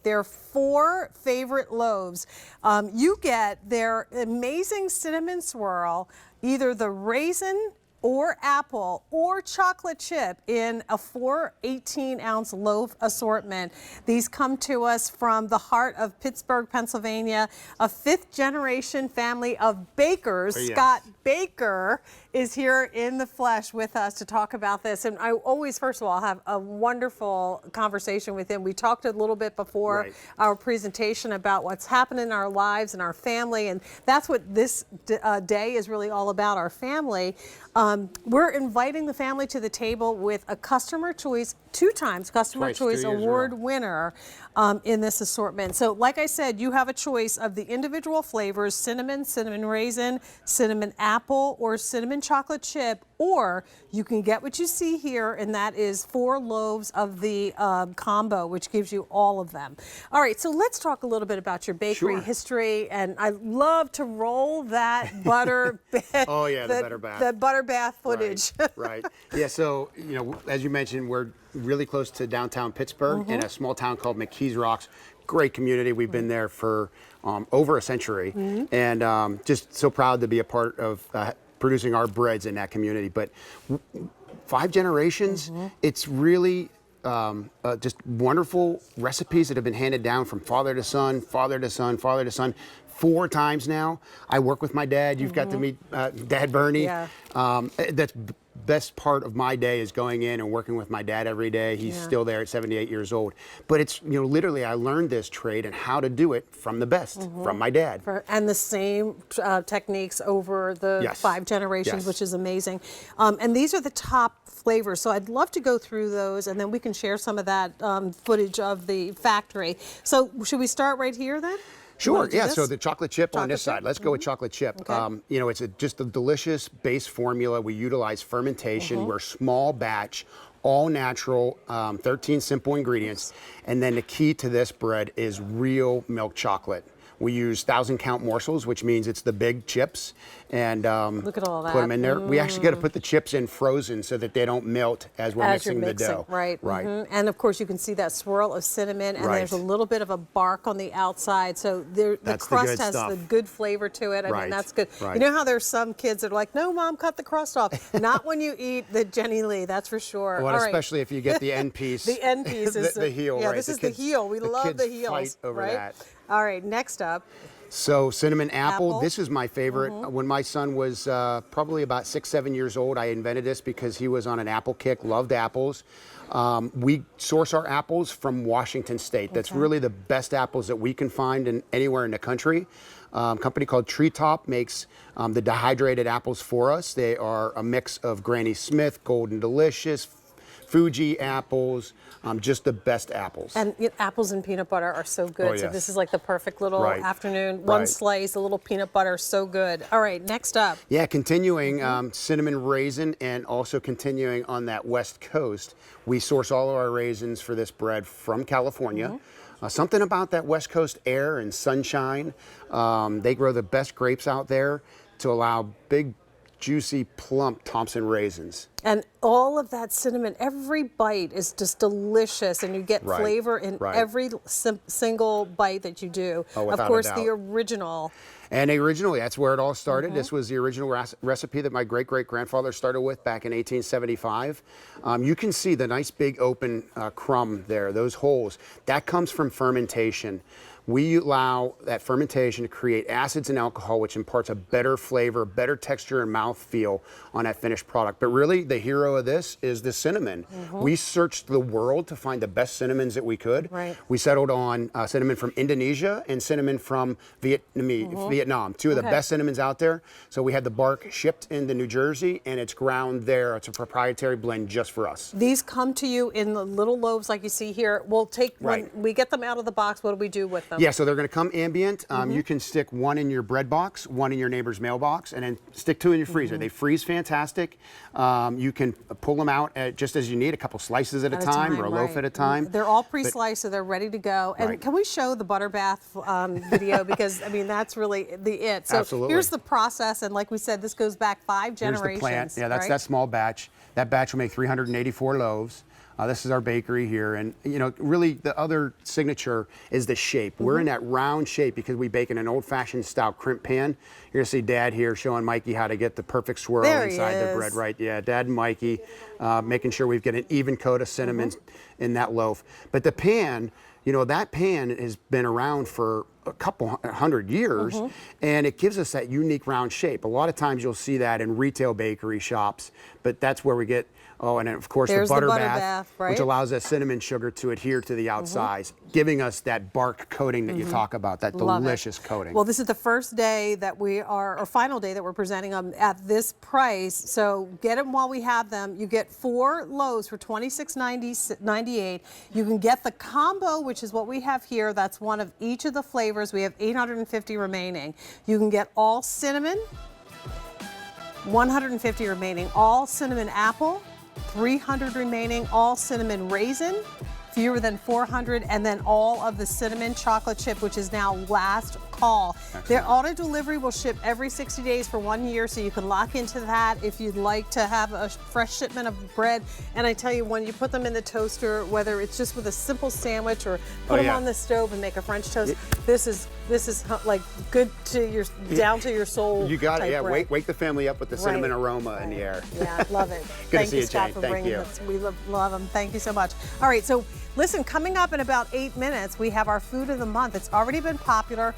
their 4 favorite loaves. You get their amazing cinnamon swirl, either the raisin or apple or chocolate chip in a 4 18-ounce loaf assortment. These come to us from the heart of Pittsburgh, Pennsylvania, a 5th-generation family of bakers. Yes. Scott Baker is here in the flesh with us to talk about this. And I always, first of all, have a wonderful conversation with him. We talked a little bit before our presentation about what's happened in our lives and our family, and that's what this day is really all about, our family. We're inviting the family to the table with a Customer Choice, 2 times Customer Choice Award winner in this assortment. So like I said, you have a choice of the individual flavors: cinnamon, cinnamon raisin, cinnamon apple, or cinnamon chocolate chip, or you can get what you see here, and that is 4 loaves of the combo, which gives you all of them. All right, so let's talk a little bit about your bakery history, and I love to roll that butter bath. Oh yeah, the butter bath. The butter bath footage. Right. Yeah, so, you know, as you mentioned, we're really close to downtown Pittsburgh in a small town called McKees Rocks. Great community. We've been there for over a century, and just so proud to be a part of producing our breads in that community. But 5 generations, it's really just wonderful recipes that have been handed down from father to son, father to son, father to son. 4 times now. I work with my dad. You've got to meet Dad Bernie. Yeah. That's best part of my day is going in and working with my dad every day. He's still there at 78 years old. But it's, you know, literally I learned this trade and how to do it from the best, from my dad. And the same techniques over the 5 generations, which is amazing. And these are the top flavors. So I'd love to go through those, and then we can share some of that footage of the factory. So should we start right here then? Sure, yeah, so the chocolate chip on this side. Let's go with chocolate chip. You know, it's just a delicious base formula. We utilize fermentation. We're small batch, all natural, 13 simple ingredients. And then the key to this bread is real milk chocolate. We use 1,000-count morsels, which means it's the big chips, and look at all that. Put them in there. We actually got to put the chips in frozen so that they don't melt as we're mixing the dough. Right. And of course, you can see that swirl of cinnamon, and there's a little bit of a bark on the outside, so the crust has the good flavor to it. I mean, that's good. You know how there's some kids that are like, "No, Mom, cut the crust off." Not when you eat the Jenny Lee, that's for sure. Well, especially if you get the end piece. The end piece is the heel. Yeah, this is the heel. We love the heels. Fight over that. All right, next up. So cinnamon apple, this is my favorite. When my son was probably about 6, 7 years old, I invented this because he was on an apple kick, loved apples. We source our apples from Washington State. That's really the best apples that we can find anywhere in the country. A company called Treetop makes the dehydrated apples for us. They are a mix of Granny Smith, Golden Delicious, Fuji apples, just the best apples. And apples and peanut butter are so good. So this is like the perfect little afternoon, one slice, a little peanut butter, so good. All right, next up. Yeah, continuing cinnamon raisin, and also continuing on that West Coast. We source all of our raisins for this bread from California. Something about that West Coast air and sunshine. They grow the best grapes out there to allow big, juicy, plump Thompson raisins. And all of that cinnamon, every bite is just delicious, and you get flavor in every single bite that you do. Of course, the original. And originally, that's where it all started. This was the original recipe that my great-great-grandfather started with back in 1875. You can see the nice big open crumb there, those holes. That comes from fermentation. We allow that fermentation to create acids and alcohol, which imparts a better flavor, better texture and mouthfeel on that finished product. But really, the hero of this is the cinnamon. We searched the world to find the best cinnamons that we could. We settled on cinnamon from Indonesia and cinnamon from Vietnam, 2 of the best cinnamons out there. So we had the bark shipped into New Jersey, and it's ground there. It's a proprietary blend just for us. These come to you in the little loaves like you see here. We'll take, when we get them out of the box, what do we do with them? Yeah, so they're going to come ambient. You can stick 1 in your bread box, 1 in your neighbor's mailbox, and then stick 2 in your freezer. They freeze fantastic. You can pull them out just as you need, a couple slices at a time or a loaf at a time. They're all pre-sliced, so they're ready to go. And can we show the butter bath video? Because, I mean, that's really the it. So here's the process, and like we said, this goes back 5 generations. Here's the plant. Yeah, that's that small batch. That batch will make 384 loaves. This is our bakery here, and you know, really the other signature is the shape. We're in that round shape because we bake in an old-fashioned style crimp pan. You're gonna see Dad here showing Mikey how to get the perfect swirl There inside the bread, right? Yeah, Dad and Mikey making sure we get an even coat of cinnamon in that loaf. But the pan, you know, that pan has been around for a couple hundred years, and it gives us that unique round shape. A lot of times you'll see that in retail bakery shops, but that's where we get, oh, and then of course There's the butter, butter bath, bath, right? which allows that cinnamon sugar to adhere to the outsides, giving us that bark coating that you talk about, that delicious coating. Well, this is the first day that we are, or final day that we're presenting them at this price. So get them while we have them. You get 4 loaves for $26.98. You can get the combo, which is what we have here. That's one of each of the flavors. We have 850 remaining. You can get all cinnamon, 150 remaining, all cinnamon apple, 300 remaining, all cinnamon raisin, fewer than 400, and then all of the cinnamon chocolate chip, which is now last call. Excellent. Their auto delivery will ship every 60 days for 1 year, so you can lock into that if you'd like to have a fresh shipment of bread. And I tell you, when you put them in the toaster, whether it's just with a simple sandwich or put them on the stove and make a French toast, this is like good to your, down to your soul. You got it, yeah. Bread. Wake the family up with the cinnamon aroma in the air. Yeah, love it. Good Thank to see you, you, Scott, Jane. for Thank bringing you. this. We love them. Thank you so much. All right, so listen, coming up in about 8 minutes, we have our food of the month. It's already been popular.